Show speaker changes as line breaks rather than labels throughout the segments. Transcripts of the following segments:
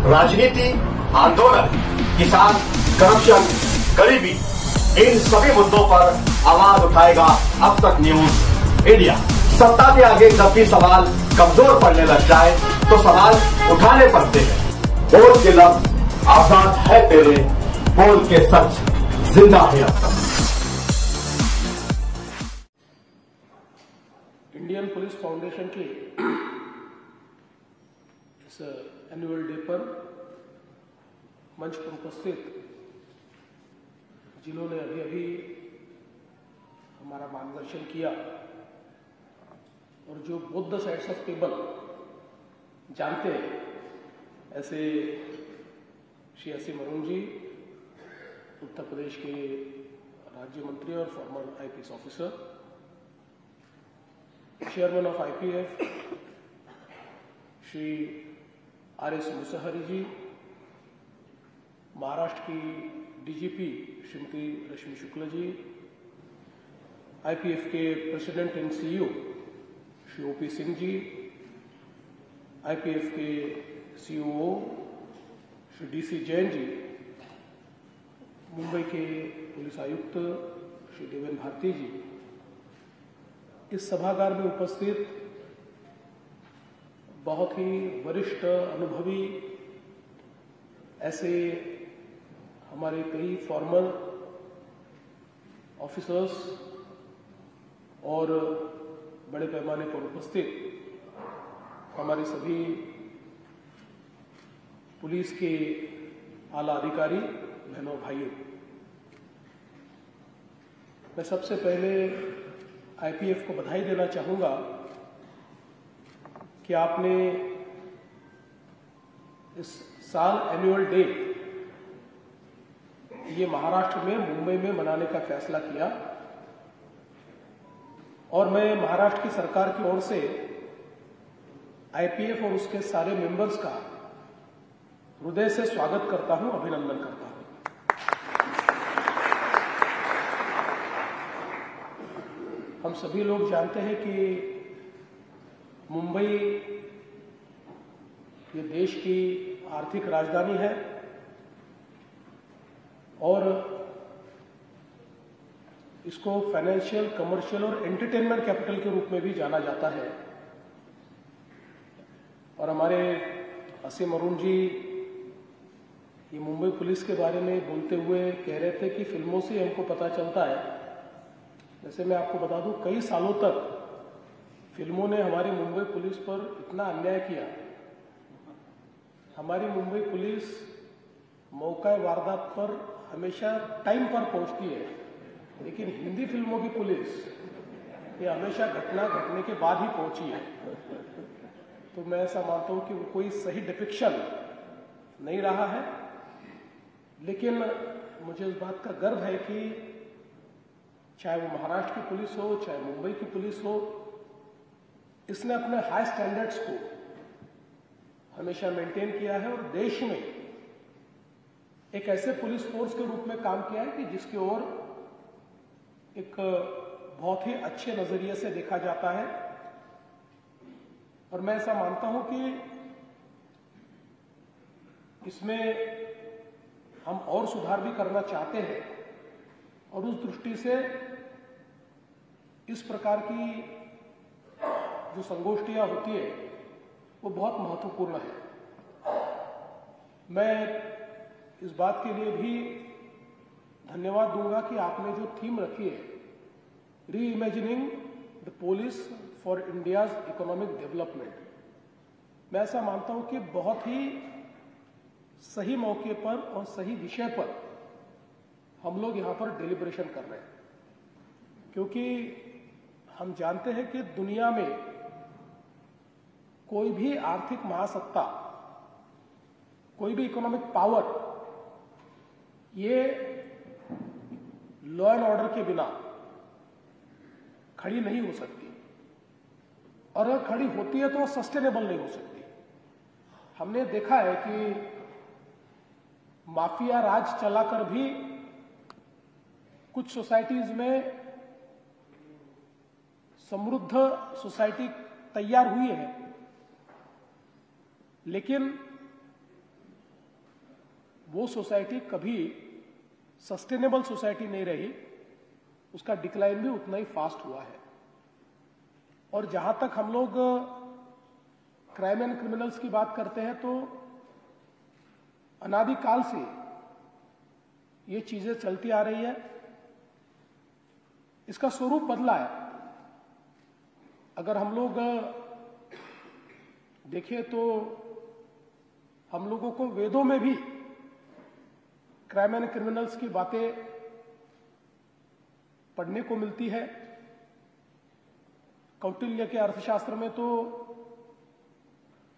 राजनीति, आंदोलन, किसान, करप्शन, गरीबी, इन सभी मुद्दों पर आवाज उठाएगा अब तक न्यूज इंडिया। सत्ता के आगे जब भी सवाल कमजोर पड़ने लग जाए तो सवाल उठाने पड़ते हैं। बोल के लफ्ज आजाद है तेरे, बोल के सच जिंदा है अब तक।
इंडियन पुलिस फाउंडेशन के इस एनुअल डे पर मंच पर उपस्थित जिन्होंने अभी अभी हमारा मार्गदर्शन किया और जो both the sides of table जानते हैं, ऐसे श्री असीम अरुण जी, उत्तर प्रदेश के राज्य मंत्री और former IPS officer, chairman of IPF Shri R S. Mushahary ji, Maharashtra की डीजीपी श्रीमती रश्मि शुक्ला जी, आईपीएफ के president and CEO Shri OP Singh ji, IPF के सीओओ श्री डीसी जैन जी, मुंबई के पुलिस आयुक्त श्री देवेन भारती जी, इस सभागार में उपस्थित बहुत ही वरिष्ठ अनुभवी ऐसे हमारे कई फॉर्मर ऑफिसर्स और बड़े पैमाने पर उपस्थित हमारे सभी पुलिस के आला अधिकारी, बहनों भाइयों, मैं सबसे पहले आईपीएफ को बधाई देना चाहूंगा कि आपने इस साल एनुअल डे ये महाराष्ट्र में मुंबई में मनाने का फैसला किया और मैं महाराष्ट्र की सरकार की ओर से आईपीएफ और उसके सारे मेंबर्स का हृदय से स्वागत करता हूं, अभिनंदन करता हूं। हम सभी लोग जानते हैं कि मुंबई ये देश की आर्थिक राजधानी है और इसको फाइनेंशियल, कमर्शियल और एंटरटेनमेंट कैपिटल के रूप में भी जाना जाता है। और हमारे असीम अरुण जी ये मुंबई पुलिस के बारे में बोलते हुए कह रहे थे कि फिल्मों से हमको पता चलता है। जैसे मैं आपको बता दूं, कई सालों तक फिल्मों ने हमारी मुंबई पुलिस पर इतना अन्याय किया। हमारी मुंबई पुलिस मौका वारदात पर हमेशा टाइम पर पहुंचती है, लेकिन हिंदी फिल्मों की पुलिस ये हमेशा घटना घटने के बाद ही पहुंची है। तो मैं ऐसा मानता हूं कि वो कोई सही डिपिक्शन नहीं रहा है, लेकिन मुझे इस बात का गर्व है कि चाहे वो महाराष्ट्र की पुलिस हो, चाहे मुंबई की पुलिस हो, इसने अपने हाई स्टैंडर्ड्स को हमेशा मेंटेन किया है और देश में एक ऐसे पुलिस फोर्स के रूप में काम किया है कि जिसकी ओर एक बहुत ही अच्छे नजरिए से देखा जाता है। और मैं ऐसा मानता हूं कि इसमें हम और सुधार भी करना चाहते हैं और उस दृष्टि से इस प्रकार की जो संगोष्ठियां होती है वो बहुत महत्वपूर्ण है। मैं इस बात के लिए भी धन्यवाद दूंगा कि आपने जो थीम रखी है, री imagining the police for India's economic development, मैं ऐसा मानता हूं कि बहुत ही सही मौके पर और सही विषय पर हम लोग यहां पर डिलिब्रेशन कर रहे हैं, क्योंकि हम जानते हैं कि दुनिया में कोई भी आर्थिक महासत्ता, कोई भी इकोनॉमिक पावर ये लॉ एंड ऑर्डर के बिना खड़ी नहीं हो सकती, और अगर खड़ी होती है तो सस्टेनेबल नहीं हो सकती। हमने देखा है कि माफिया राज चलाकर भी कुछ सोसाइटीज में समृद्ध सोसाइटी तैयार हुई है, लेकिन वो सोसाइटी कभी सस्टेनेबल सोसाइटी नहीं रही, उसका डिक्लाइन भी उतना ही फास्ट हुआ है। और जहां तक हम लोग क्राइम एंड क्रिमिनल्स की बात करते हैं तो अनादिकाल से ये चीजें चलती आ रही है। इसका स्वरूप बदला है। अगर हम लोग देखें तो हम लोगों को वेदों में भी क्राइम एंड क्रिमिनल्स की बातें पढ़ने को मिलती है। कौटिल्य के अर्थशास्त्र में तो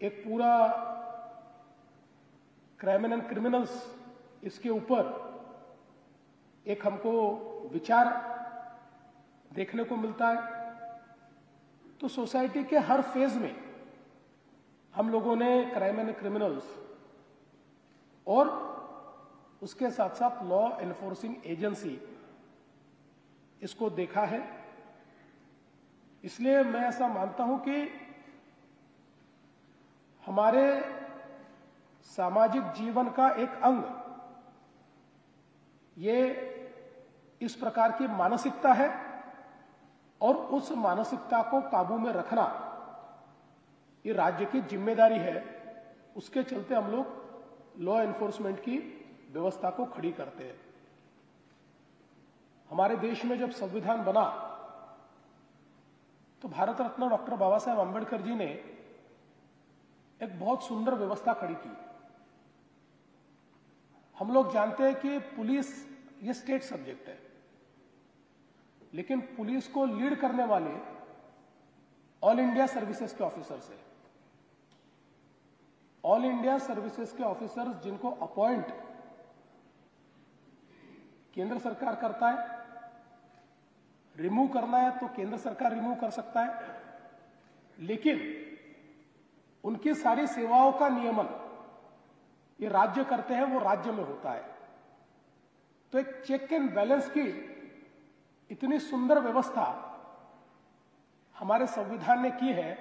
एक पूरा क्राइम एंड क्रिमिनल्स इसके ऊपर एक हमको विचार देखने को मिलता है। तो सोसाइटी के हर फेज में हम लोगों ने क्राइम एंड क्रिमिनल्स और उसके साथ साथ लॉ एनफोर्सिंग एजेंसी इसको देखा है। इसलिए मैं ऐसा मानता हूं कि हमारे सामाजिक जीवन का एक अंग ये इस प्रकार की मानसिकता है और उस मानसिकता को काबू में रखना ये राज्य की जिम्मेदारी है। उसके चलते हम लोग लॉ एनफोर्समेंट की व्यवस्था को खड़ी करते हैं। हमारे देश में जब संविधान बना तो भारत रत्न डॉक्टर बाबा साहेब आंबेडकर जी ने एक बहुत सुंदर व्यवस्था खड़ी की। हम लोग जानते हैं कि पुलिस ये स्टेट सब्जेक्ट है, लेकिन पुलिस को लीड करने वाले ऑल इंडिया सर्विसेज के ऑफिसर्स हैं। ऑल इंडिया सर्विसेज के ऑफिसर्स जिनको अपॉइंट केंद्र सरकार करता है, रिमूव करना है तो केंद्र सरकार रिमूव कर सकता है, लेकिन उनकी सारी सेवाओं का नियमन ये राज्य करते हैं, वो राज्य में होता है। तो एक चेक एंड बैलेंस की इतनी सुंदर व्यवस्था हमारे संविधान ने की है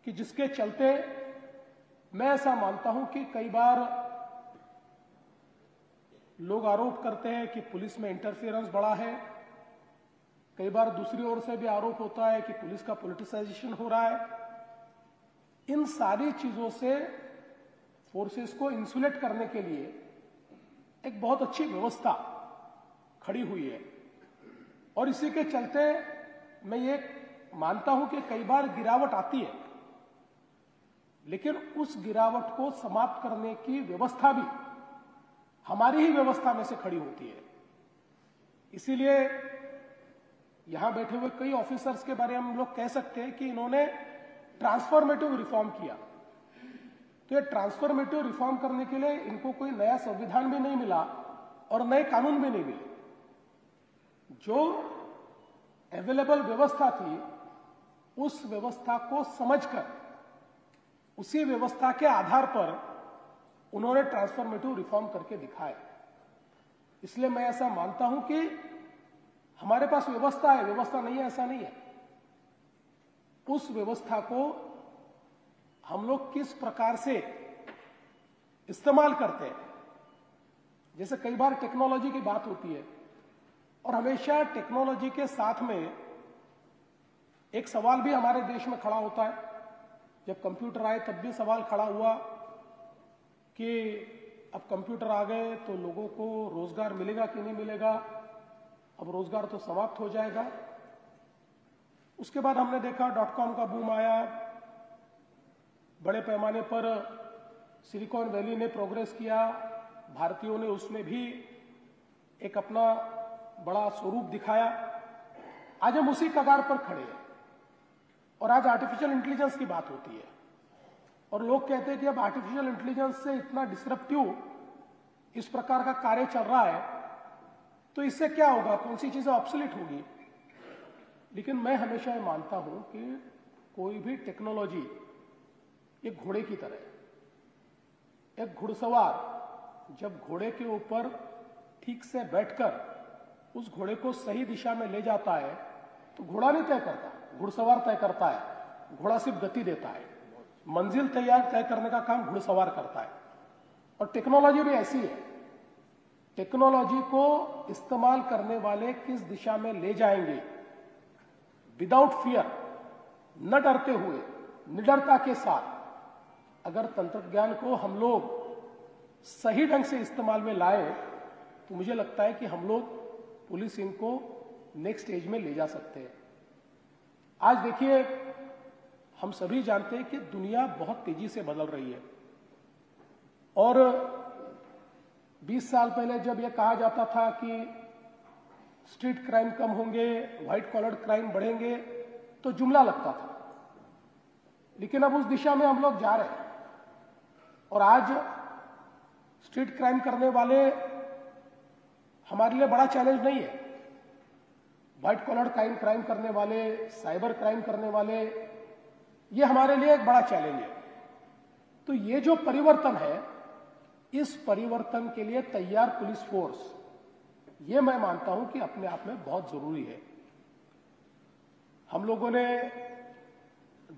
कि जिसके चलते मैं ऐसा मानता हूं कि कई बार लोग आरोप करते हैं कि पुलिस में इंटरफेरेंस बढ़ा है। कई बार दूसरी ओर से भी आरोप होता है कि पुलिस का पॉलिटिसाइजेशन हो रहा है। इन सारी चीजों से फोर्सेस को इंसुलेट करने के लिए एक बहुत अच्छी व्यवस्था खड़ी हुई है। और इसी के चलते मैं ये मानता हूं कि कई बार गिरावट आती है, लेकिन उस गिरावट को समाप्त करने की व्यवस्था भी हमारी ही व्यवस्था में से खड़ी होती है। इसीलिए यहां बैठे हुए कई ऑफिसर्स के बारे में हम लोग कह सकते हैं कि इन्होंने ट्रांसफॉर्मेटिव रिफॉर्म किया। तो ये ट्रांसफॉर्मेटिव रिफॉर्म करने के लिए इनको कोई नया संविधान भी नहीं मिला और नए कानून भी नहीं मिले। जो अवेलेबल व्यवस्था थी उस व्यवस्था को समझकर उसी व्यवस्था के आधार पर उन्होंने ट्रांसफॉर्मेटिव रिफॉर्म करके दिखाया। इसलिए मैं ऐसा मानता हूं कि हमारे पास व्यवस्था है, व्यवस्था नहीं है ऐसा नहीं है। उस व्यवस्था को हम लोग किस प्रकार से इस्तेमाल करते हैं। जैसे कई बार टेक्नोलॉजी की बात होती है और हमेशा टेक्नोलॉजी के साथ में एक सवाल भी हमारे देश में खड़ा होता है। जब कंप्यूटर आए तब भी सवाल खड़ा हुआ कि अब कंप्यूटर आ गए तो लोगों को रोजगार मिलेगा कि नहीं मिलेगा। अब रोजगार तो समाप्त हो जाएगा। उसके बाद हमने देखा .com का बूम आया, बड़े पैमाने पर सिलिकॉन वैली ने प्रोग्रेस किया, भारतीयों ने उसमें भी एक अपना बड़ा स्वरूप दिखाया। आज हम उसी कगार पर खड़े हैं और आज आर्टिफिशियल इंटेलिजेंस की बात होती है और लोग कहते हैं कि अब आर्टिफिशियल इंटेलिजेंस से इतना डिसरप्टिव इस प्रकार का कार्य चल रहा है तो इससे क्या होगा, कौन सी चीजें ऑब्सोलीट होगी। लेकिन मैं हमेशा ये मानता हूं कि कोई भी टेक्नोलॉजी एक घोड़े की तरह है। एक घुड़सवार जब घोड़े के ऊपर ठीक से बैठकर उस घोड़े को सही दिशा में ले जाता है तो घोड़ा नहीं तय करता, घुड़सवार तय करता है। घोड़ा सिर्फ गति देता है, मंजिल तय करने का काम घुड़सवार करता है। और टेक्नोलॉजी भी ऐसी है, टेक्नोलॉजी को इस्तेमाल करने वाले किस दिशा में ले जाएंगे, विदाउट फियर, न डरते हुए, निडरता के साथ अगर तंत्रज्ञान को हम लोग सही ढंग से इस्तेमाल में लाए तो मुझे लगता है कि हम लोग पुलिसिंग को नेक्स्ट स्टेज में ले जा सकते हैं। आज देखिए, हम सभी जानते हैं कि दुनिया बहुत तेजी से बदल रही है और 20 साल पहले जब यह कहा जाता था कि स्ट्रीट क्राइम कम होंगे, व्हाइट कॉलर क्राइम बढ़ेंगे, तो जुमला लगता था। लेकिन अब उस दिशा में हम लोग जा रहे हैं और आज स्ट्रीट क्राइम करने वाले हमारे लिए बड़ा चैलेंज नहीं है। व्हाइट कॉलर क्राइम करने वाले, साइबर क्राइम करने वाले, ये हमारे लिए एक बड़ा चैलेंज है। तो ये जो परिवर्तन है, इस परिवर्तन के लिए तैयार पुलिस फोर्स, ये मैं मानता हूं कि अपने आप में बहुत जरूरी है। हम लोगों ने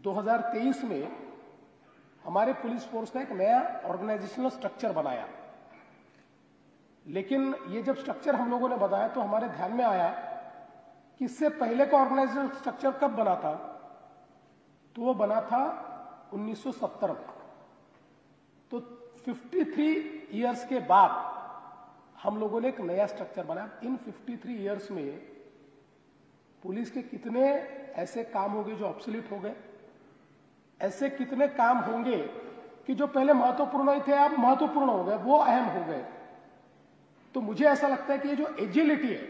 2023 में हमारे पुलिस फोर्स का एक नया ऑर्गेनाइजेशनल स्ट्रक्चर बनाया, लेकिन ये जब स्ट्रक्चर हम लोगों ने बताया तो हमारे ध्यान में आया कि इससे पहले का ऑर्गेनाइजेशनल स्ट्रक्चर कब बना था, तो वो बना था 1970 में। तो 53 इयर्स के बाद हम लोगों ने एक नया स्ट्रक्चर बनाया। इन 53 इयर्स में पुलिस के कितने ऐसे काम होंगे जो ऑब्सोलीट हो गए, ऐसे कितने काम होंगे कि जो पहले महत्वपूर्ण नहीं थे अब महत्वपूर्ण हो गए, वो अहम हो गए। तो मुझे ऐसा लगता है कि ये जो एजिलिटी है,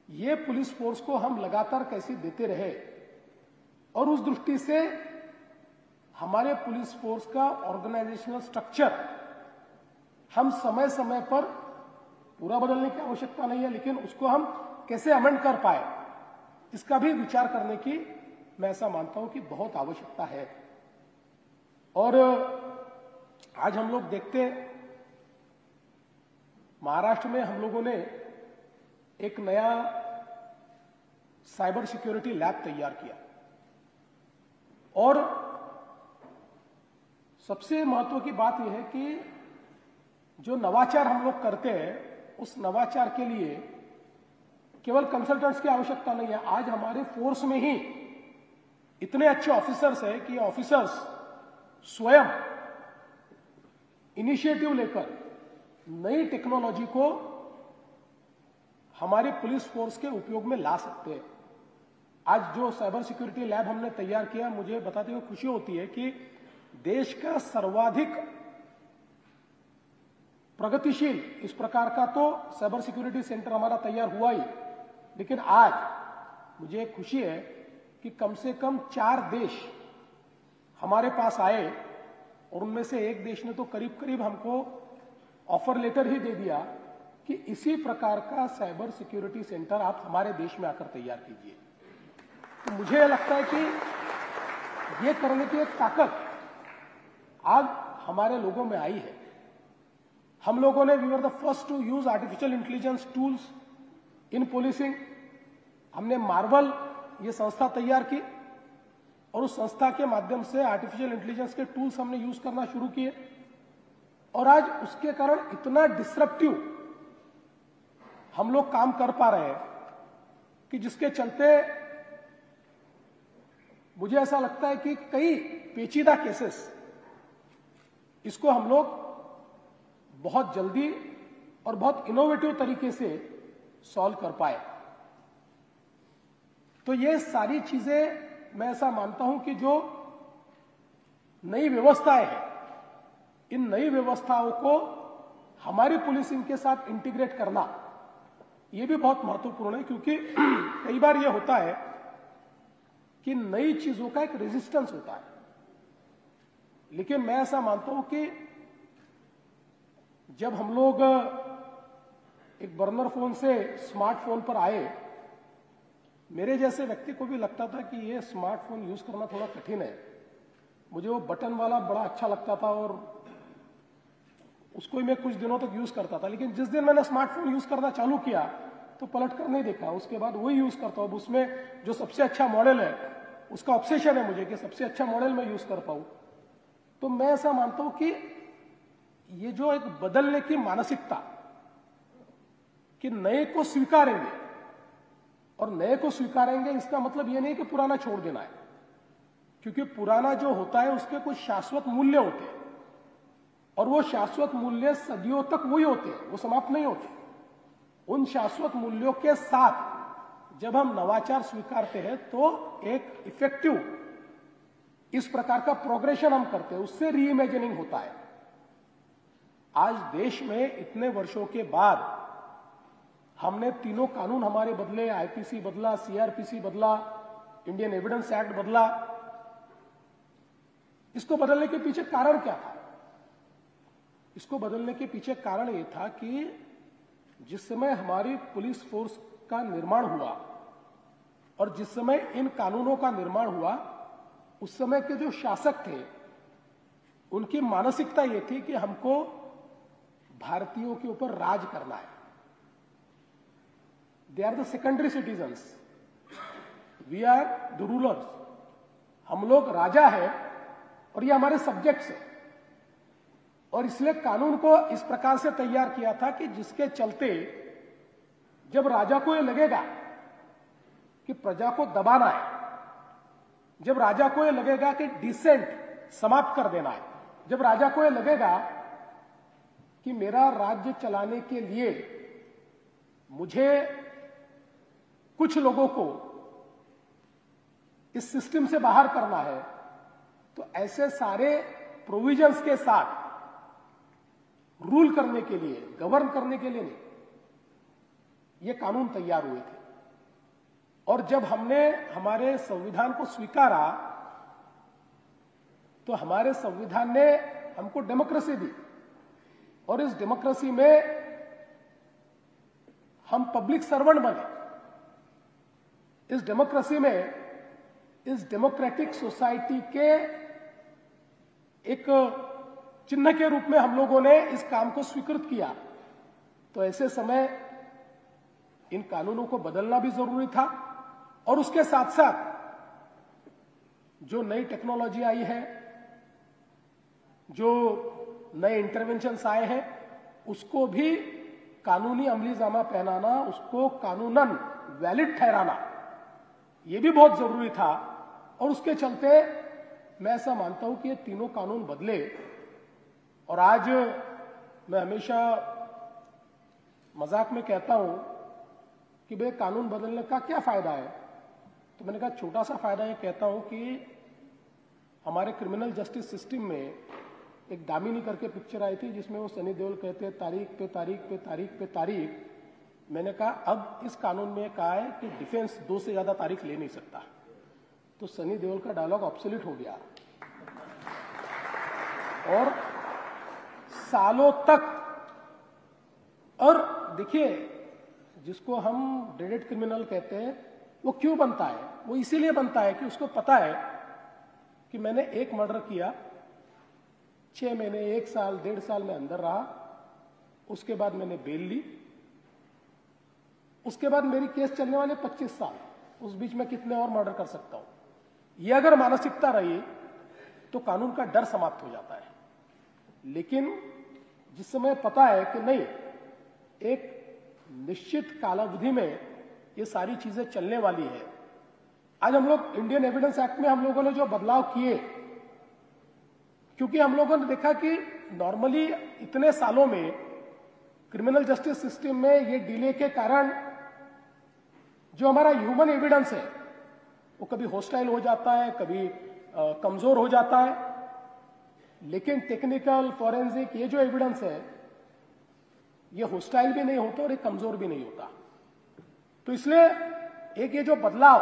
ये पुलिस फोर्स को हम लगातार कैसे देते रहे, और उस दृष्टि से हमारे पुलिस फोर्स का ऑर्गेनाइजेशनल स्ट्रक्चर हम समय समय पर पूरा बदलने की आवश्यकता नहीं है, लेकिन उसको हम कैसे अमेंड कर पाए, इसका भी विचार करने की मैं ऐसा मानता हूं कि बहुत आवश्यकता है। और आज हम लोग देखते हैं, महाराष्ट्र में हम लोगों ने एक नया साइबर सिक्योरिटी लैब तैयार किया और सबसे महत्व की बात यह है कि जो नवाचार हम लोग करते हैं, उस नवाचार के लिए केवल कंसल्टेंट्स की आवश्यकता नहीं है। आज हमारे फोर्स में ही इतने अच्छे ऑफिसर्स हैं कि ऑफिसर्स स्वयं इनिशिएटिव लेकर नई टेक्नोलॉजी को हमारे पुलिस फोर्स के उपयोग में ला सकते हैं। आज जो साइबर सिक्योरिटी लैब हमने तैयार किया, मुझे बताते हुए खुशी होती है कि देश का सर्वाधिक प्रगतिशील इस प्रकार का तो साइबर सिक्योरिटी सेंटर हमारा तैयार हुआ ही, लेकिन आज मुझे खुशी है कि कम से कम 4 देश हमारे पास आए और उनमें से एक देश ने तो करीब करीब हमको ऑफर लेटर ही दे दिया कि इसी प्रकार का साइबर सिक्योरिटी सेंटर आप हमारे देश में आकर तैयार कीजिए। तो मुझे लगता है कि ये करने की एक ताकत आज हमारे लोगों में आई है। हम लोगों ने we were the first to use artificial intelligence tools in policing. हमने मार्वल ये संस्था तैयार की और उस संस्था के माध्यम से आर्टिफिशियल इंटेलिजेंस के टूल्स हमने यूज करना शुरू किए और आज उसके कारण इतना डिसरप्टिव हम लोग काम कर पा रहे हैं कि जिसके चलते मुझे ऐसा लगता है कि कई पेचीदा केसेस इसको हम लोग बहुत जल्दी और बहुत इनोवेटिव तरीके से सॉल्व कर पाए। तो ये सारी चीजें मैं ऐसा मानता हूं कि जो नई व्यवस्थाएं हैं, इन नई व्यवस्थाओं को हमारी पुलिसिंग के साथ इंटीग्रेट करना ये भी बहुत महत्वपूर्ण है, क्योंकि कई बार ये होता है कि नई चीजों का एक रेजिस्टेंस होता है। लेकिन मैं ऐसा मानता हूं कि जब हम लोग एक बर्नर फोन से स्मार्टफोन पर आए, मेरे जैसे व्यक्ति को भी लगता था कि ये स्मार्टफोन यूज करना थोड़ा कठिन है। मुझे वो बटन वाला बड़ा अच्छा लगता था और उसको ही मैं कुछ दिनों तक यूज करता था, लेकिन जिस दिन मैंने स्मार्टफोन यूज करना चालू किया तो पलट कर नहीं देखा, उसके बाद वही यूज करता हूं। उसमें जो सबसे अच्छा मॉडल है उसका ऑब्सेशन है मुझे कि सबसे अच्छा मॉडल मैं यूज कर पाऊं। तो मैं ऐसा मानता हूं कि ये जो एक बदलने की मानसिकता कि नए को स्वीकारेंगे, और नए को स्वीकारेंगे इसका मतलब ये नहीं कि पुराना छोड़ देना है, क्योंकि पुराना जो होता है उसके कुछ शाश्वत मूल्य होते हैं, और वो शाश्वत मूल्य सदियों तक वही होते हैं, वो समाप्त नहीं होते। उन शाश्वत मूल्यों के साथ जब हम नवाचार स्वीकारते हैं तो एक इफेक्टिव इस प्रकार का प्रोग्रेशन हम करते हैं, उससे रीइमेजिनिंग होता है। आज देश में इतने वर्षों के बाद हमने तीनों कानून हमारे बदले, आईपीसी बदला, सीआरपीसी बदला, इंडियन एविडेंस एक्ट बदला। इसको बदलने के पीछे कारण क्या था? इसको बदलने के पीछे कारण यह था कि जिस समय हमारी पुलिस फोर्स का निर्माण हुआ और जिस समय इन कानूनों का निर्माण हुआ, उस समय के जो शासक थे उनकी मानसिकता यह थी कि हमको भारतीयों के ऊपर राज करना है। They are the secondary citizens, we are the rulers. हम लोग राजा है और ये हमारे सब्जेक्ट्स है। और इसलिए कानून को इस प्रकार से तैयार किया था कि जिसके चलते जब राजा को ये लगेगा कि प्रजा को दबाना है, जब राजा को ये लगेगा कि डिसेंट समाप्त कर देना है, जब राजा को ये लगेगा कि मेरा राज्य चलाने के लिए मुझे कुछ लोगों को इस सिस्टम से बाहर करना है, तो ऐसे सारे प्रोविजंस के साथ रूल करने के लिए, गवर्न करने के लिए नहीं, ये कानून तैयार हुए थे। और जब हमने हमारे संविधान को स्वीकारा तो हमारे संविधान ने हमको डेमोक्रेसी दी, और इस डेमोक्रेसी में हम पब्लिक सर्वेंट बने। इस डेमोक्रेसी में, इस डेमोक्रेटिक सोसाइटी के एक चिन्ह के रूप में हम लोगों ने इस काम को स्वीकृत किया। तो ऐसे समय इन कानूनों को बदलना भी जरूरी था, और उसके साथ साथ जो नई टेक्नोलॉजी आई है, जो नए इंटरवेंशंस आए हैं, उसको भी कानूनी अमलीजामा पहनाना, उसको कानूनन वैलिड ठहराना, ये भी बहुत जरूरी था। और उसके चलते मैं ऐसा मानता हूं कि ये तीनों कानून बदले। और आज मैं हमेशा मजाक में कहता हूं कि भाई कानून बदलने का क्या फायदा है, तो मैंने कहा छोटा सा फायदा ये कहता हूं कि हमारे क्रिमिनल जस्टिस सिस्टम में एक दामिनी करके पिक्चर आई थी जिसमें वो सनी देओल कहते हैं तारीख पे तारीख पे तारीख पे तारीख। मैंने कहा अब इस कानून में कहा है कि डिफेंस 2 से ज्यादा तारीख ले नहीं सकता, तो सनी देओल का डायलॉग ऑब्सोलीट हो गया। और सालों तक, और देखिए जिसको हम ड्रेडेड क्रिमिनल कहते हैं वो क्यों बनता है? वो इसीलिए बनता है कि उसको पता है कि मैंने एक मर्डर किया, 6 महीने, 1 साल, 1.5 साल में अंदर रहा, उसके बाद मैंने बेल ली, उसके बाद मेरी केस चलने वाले 25 साल, उस बीच में कितने और मर्डर कर सकता हूं। ये अगर मानसिकता रही तो कानून का डर समाप्त हो जाता है। लेकिन जिस समय पता है कि नहीं, एक निश्चित कालावधि में ये सारी चीजें चलने वाली है। आज हम लोग इंडियन एविडेंस एक्ट में हम लोगों ने जो बदलाव किए, क्योंकि हम लोगों ने देखा कि नॉर्मली इतने सालों में क्रिमिनल जस्टिस सिस्टम में ये डिले के कारण जो हमारा ह्यूमन एविडेंस है वो कभी हॉस्टाइल हो जाता है, कभी कमजोर हो जाता है। लेकिन टेक्निकल, फॉरेंसिक, ये जो एविडेंस है ये हॉस्टाइल भी नहीं होता और ये कमजोर भी नहीं होता। तो इसलिए एक ये जो बदलाव,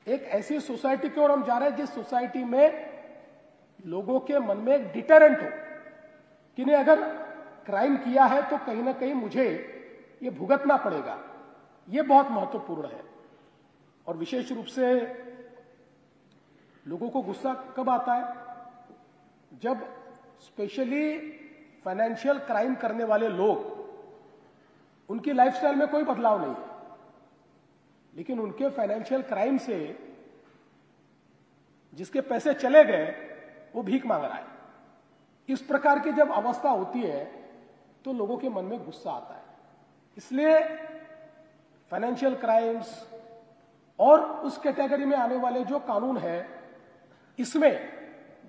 एक ऐसी सोसाइटी की ओर हम जा रहे हैं जिस सोसाइटी में लोगों के मन में एक डिटरेंट हो कि नहीं, अगर क्राइम किया है तो कहीं ना कहीं मुझे ये भुगतना पड़ेगा। ये बहुत महत्वपूर्ण है। और विशेष रूप से लोगों को गुस्सा कब आता है? जब स्पेशली फाइनेंशियल क्राइम करने वाले लोग, उनकी लाइफस्टाइल में कोई बदलाव नहीं है, लेकिन उनके फाइनेंशियल क्राइम से जिसके पैसे चले गए वो भीख मांग रहा है। इस प्रकार की जब अवस्था होती है तो लोगों के मन में गुस्सा आता है। इसलिए फाइनेंशियल क्राइम्स और उस कैटेगरी में आने वाले जो कानून है, इसमें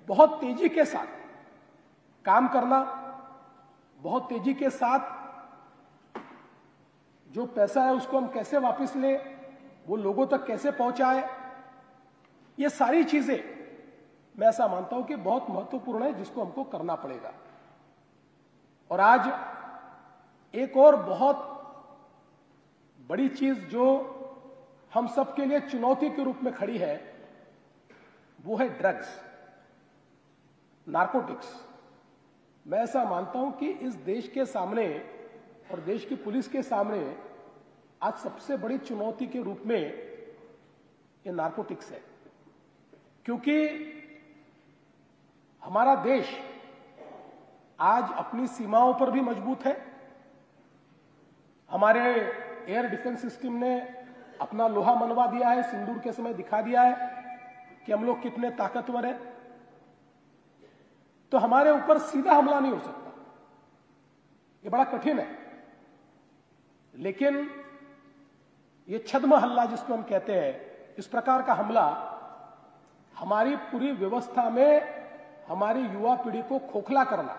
बहुत तेजी के साथ काम करना, बहुत तेजी के साथ जो पैसा है उसको हम कैसे वापस लें, वो लोगों तक कैसे पहुंचाए, ये सारी चीजें मैं ऐसा मानता हूं कि बहुत महत्वपूर्ण है, जिसको हमको करना पड़ेगा। और आज एक और बहुत बड़ी चीज जो हम सबके लिए चुनौती के रूप में खड़ी है, वो है ड्रग्स, नारकोटिक्स। मैं ऐसा मानता हूं कि इस देश के सामने और देश की पुलिस के सामने आज सबसे बड़ी चुनौती के रूप में ये नारकोटिक्स है, क्योंकि हमारा देश आज अपनी सीमाओं पर भी मजबूत है। हमारे एयर डिफेंस सिस्टम ने अपना लोहा मनवा दिया है, सिंदूर के समय दिखा दिया है कि हम लोग कितने ताकतवर हैं। तो हमारे ऊपर सीधा हमला नहीं हो सकता, ये बड़ा कठिन है। लेकिन ये छद्म हल्ला जिसको हम कहते हैं, इस प्रकार का हमला हमारी पूरी व्यवस्था में हमारी युवा पीढ़ी को खोखला करना,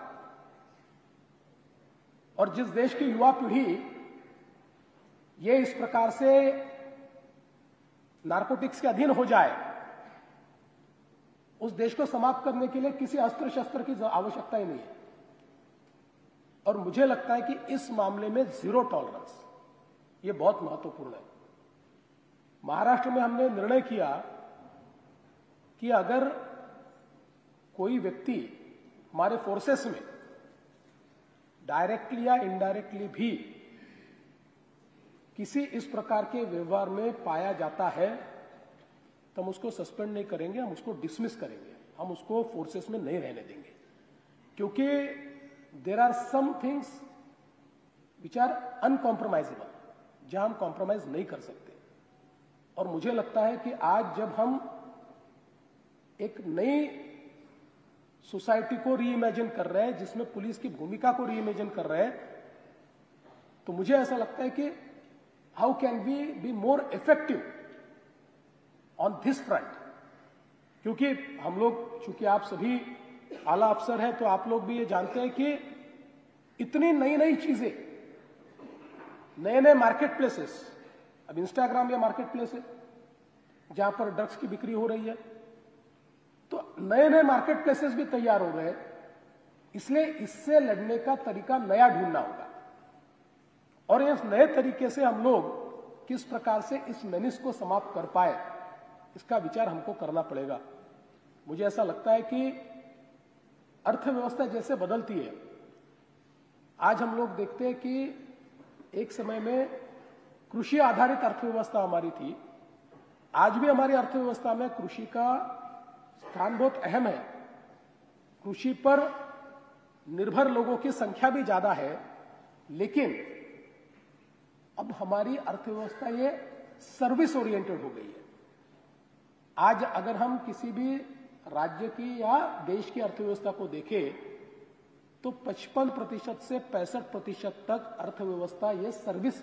और जिस देश की युवा पीढ़ी ये इस प्रकार से नारकोटिक्स के अधीन हो जाए, उस देश को समाप्त करने के लिए किसी अस्त्र शस्त्र की आवश्यकता ही नहीं है। और मुझे लगता है कि इस मामले में जीरो टॉलरेंस ये बहुत महत्वपूर्ण है। महाराष्ट्र में हमने निर्णय किया कि अगर कोई व्यक्ति हमारे फोर्सेस में डायरेक्टली या इनडायरेक्टली भी किसी इस प्रकार के व्यवहार में पाया जाता है तो हम उसको सस्पेंड नहीं करेंगे, हम उसको डिसमिस करेंगे, हम उसको फोर्सेस में नहीं रहने देंगे। क्योंकि there are some things which are uncompromisable, जहां हम कॉम्प्रोमाइज नहीं कर सकते। और मुझे लगता है कि आज जब हम एक नई सोसाइटी को रीइमेजिन कर रहे हैं, जिसमें पुलिस की भूमिका को रीइमेजिन कर रहे हैं, तो मुझे ऐसा लगता है कि how can we be more effective on this front. क्योंकि हम लोग, चूंकि आप सभी आला अफसर हैं, तो आप लोग भी ये जानते हैं कि इतनी नई नई चीजें, नए नए मार्केट प्लेसेस, अब इंस्टाग्राम या मार्केट प्लेस है जहां पर ड्रग्स की बिक्री हो रही है, तो नए नए मार्केट प्लेसेस भी तैयार हो रहे हैं। इसलिए इससे लड़ने का तरीका नया ढूंढना होगा, और इस नए तरीके से हम लोग किस प्रकार से इस मेनिस को समाप्त कर पाए, इसका विचार हमको करना पड़ेगा। मुझे ऐसा लगता है कि अर्थव्यवस्था जैसे बदलती है, आज हम लोग देखते हैं कि एक समय में कृषि आधारित अर्थव्यवस्था हमारी थी, आज भी हमारी अर्थव्यवस्था में कृषि का स्थान बहुत अहम है। कृषि पर निर्भर लोगों की संख्या भी ज्यादा है, लेकिन अब हमारी अर्थव्यवस्था ये सर्विस ओरिएंटेड हो गई है। आज अगर हम किसी भी राज्य की या देश की अर्थव्यवस्था को देखें तो 55% से 65% तक अर्थव्यवस्था ये सर्विस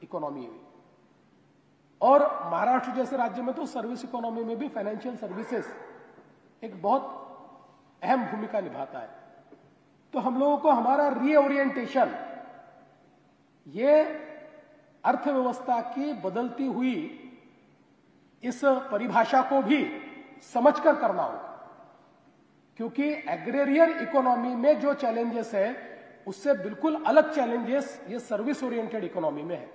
इकोनॉमी है। और महाराष्ट्र जैसे राज्य में तो सर्विस इकोनॉमी में भी फाइनेंशियल सर्विसेज एक बहुत अहम भूमिका निभाता है। तो हम लोगों को हमारा रीओरिएंटेशन ये अर्थव्यवस्था की बदलती हुई इस परिभाषा को भी समझकर करना होगा, क्योंकि एग्रेरियन इकोनॉमी में जो चैलेंजेस है उससे बिल्कुल अलग चैलेंजेस ये सर्विस ओरिएंटेड इकोनॉमी में है।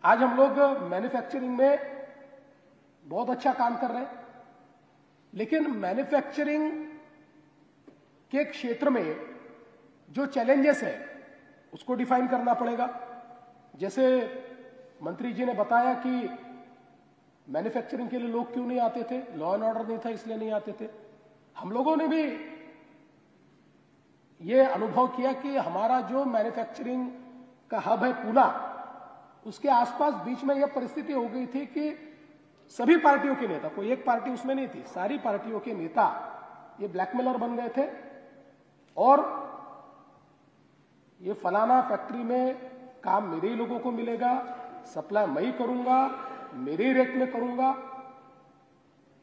आज हम लोग मैन्युफैक्चरिंग में बहुत अच्छा काम कर रहे हैं, लेकिन मैन्युफैक्चरिंग के क्षेत्र में जो चैलेंजेस है उसको डिफाइन करना पड़ेगा। जैसे मंत्री जी ने बताया कि मैन्युफैक्चरिंग के लिए लोग क्यों नहीं आते थे, लॉ एंड ऑर्डर नहीं था इसलिए नहीं आते थे। हम लोगों ने भी ये अनुभव किया कि हमारा जो मैन्युफैक्चरिंग का हब है पूना, उसके आसपास बीच में यह परिस्थिति हो गई थी कि सभी पार्टियों के नेता, कोई एक पार्टी उसमें नहीं थी, सारी पार्टियों के नेता ये ब्लैकमेलर बन गए थे और ये फलाना फैक्ट्री में काम मेरे ही लोगों को मिलेगा, सप्लाई मैं ही करूंगा, मेरे ही रेट में करूंगा,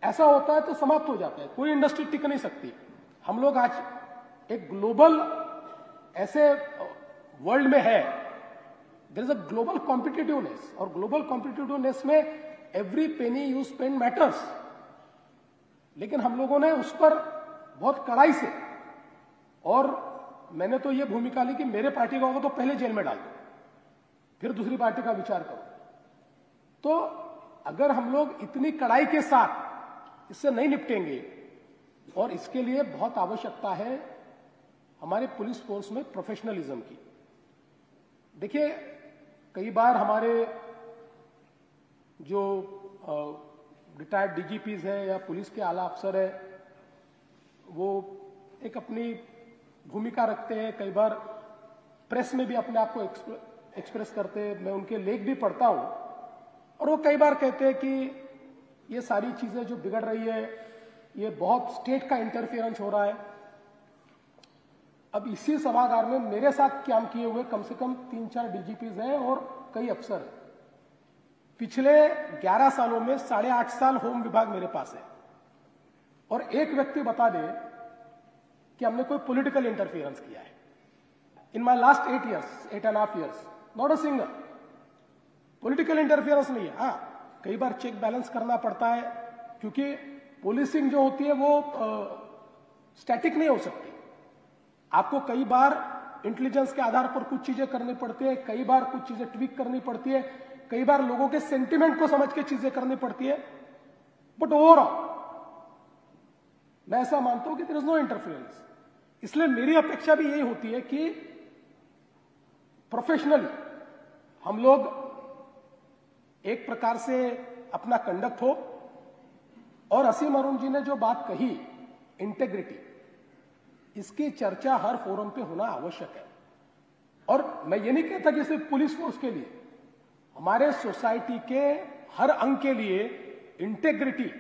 ऐसा होता है तो समाप्त हो जाता है, कोई इंडस्ट्री टिक नहीं सकती। हम लोग आज एक ग्लोबल ऐसे वर्ल्ड में है, there is a global competitiveness, और ग्लोबल कॉम्पिटिटिवनेस में every penny you spend matters. लेकिन हम लोगों ने उस पर बहुत कड़ाई से, और मैंने तो ये भूमिका ली कि मेरे पार्टी का होगा तो पहले जेल में डाल दो, फिर दूसरी पार्टी का विचार करो। तो अगर हम लोग इतनी कड़ाई के साथ इससे नहीं निपटेंगे, और इसके लिए बहुत आवश्यकता है हमारे पुलिस फोर्स में प्रोफेशनलिज्म की। देखिए, कई बार हमारे जो रिटायर्ड डीजीपीज है या पुलिस के आला अफसर है, वो एक अपनी भूमिका रखते हैं, कई बार प्रेस में भी अपने आप को एक्सप्रेस करते हैं, मैं उनके लेख भी पढ़ता हूं, और वो कई बार कहते हैं कि ये सारी चीजें जो बिगड़ रही है, ये बहुत स्टेट का इंटरफेरेंस हो रहा है। अब इसी सभागार में मेरे साथ काम किए हुए कम से कम 3-4 डीजीपीज हैं और कई अफसर हैं। पिछले 11 सालों में 8.5 साल होम विभाग मेरे पास है, और एक व्यक्ति बता दे कि हमने कोई पॉलिटिकल इंटरफेरेंस किया है in my last 8.5 years, not a single political interference नहीं है। हाँ, कई बार चेक बैलेंस करना पड़ता है, क्योंकि पुलिसिंग जो होती है वो स्टैटिक नहीं हो सकती। आपको कई बार इंटेलिजेंस के आधार पर कुछ चीजें करनी पड़ती है, कई बार कुछ चीजें ट्विक करनी पड़ती है, कई बार लोगों के सेंटिमेंट को समझ के चीजें करनी पड़ती है, बट ओवरऑल मैं ऐसा मानता हूं कि देयर इज नो इंटरफेरेंस। इसलिए मेरी अपेक्षा भी यही होती है कि प्रोफेशनली हम लोग एक प्रकार से अपना कंडक्ट हो, और असीम अरुण जी ने जो बात कही इंटेग्रिटी, इसकी चर्चा हर फोरम पे होना आवश्यक है। और मैं ये नहीं कहता कि सिर्फ पुलिस फोर्स के लिए, हमारे सोसाइटी के हर अंग के लिए इंटेग्रिटी,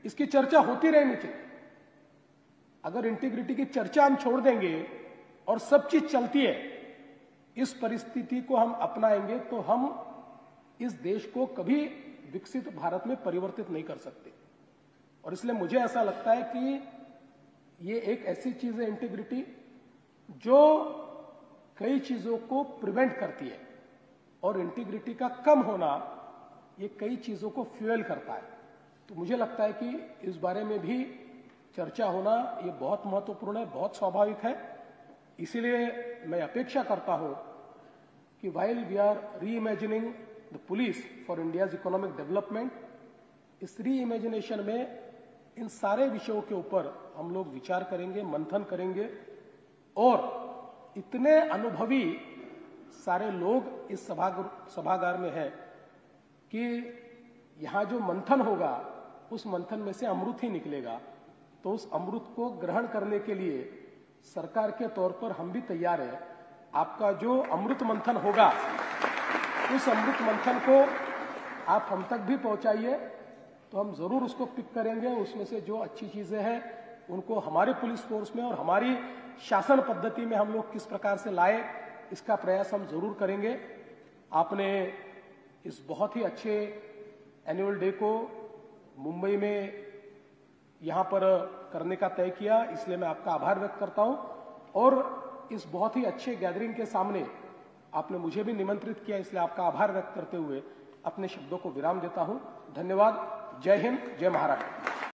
इसकी चर्चा होती रहनी चाहिए। अगर इंटीग्रिटी की चर्चा हम छोड़ देंगे और सब चीज चलती है, इस परिस्थिति को हम अपनाएंगे तो हम इस देश को कभी विकसित भारत में परिवर्तित नहीं कर सकते। और इसलिए मुझे ऐसा लगता है कि ये एक ऐसी चीज है इंटीग्रिटी, जो कई चीजों को प्रिवेंट करती है, और इंटीग्रिटी का कम होना ये कई चीजों को फ्यूएल करता है। तो मुझे लगता है कि इस बारे में भी चर्चा होना ये बहुत महत्वपूर्ण है, बहुत स्वाभाविक है। इसीलिए मैं अपेक्षा करता हूं कि व्हाइल वी आर री imagining the police for India's economic development, इस री इमेजिनेशन में इन सारे विषयों के ऊपर हम लोग विचार करेंगे, मंथन करेंगे, और इतने अनुभवी सारे लोग इस सभागार में हैं कि यहां जो मंथन होगा उस मंथन में से अमृत ही निकलेगा। तो उस अमृत को ग्रहण करने के लिए सरकार के तौर पर हम भी तैयार हैं। आपका जो अमृत मंथन होगा, उस अमृत मंथन को आप हम तक भी पहुंचाइए, तो हम जरूर उसको पिक करेंगे। उसमें से जो अच्छी चीजें हैं उनको हमारे पुलिस फोर्स में और हमारी शासन पद्धति में हम लोग किस प्रकार से लाए, इसका प्रयास हम जरूर करेंगे। आपने इस बहुत ही अच्छे एनुअल डे को मुंबई में यहां पर करने का तय किया, इसलिए मैं आपका आभार व्यक्त करता हूं। और इस बहुत ही अच्छे गैदरिंग के सामने आपने मुझे भी निमंत्रित किया, इसलिए आपका आभार व्यक्त करते हुए अपने शब्दों को विराम देता हूं। धन्यवाद। जय हिंद, जय महाराष्ट्र।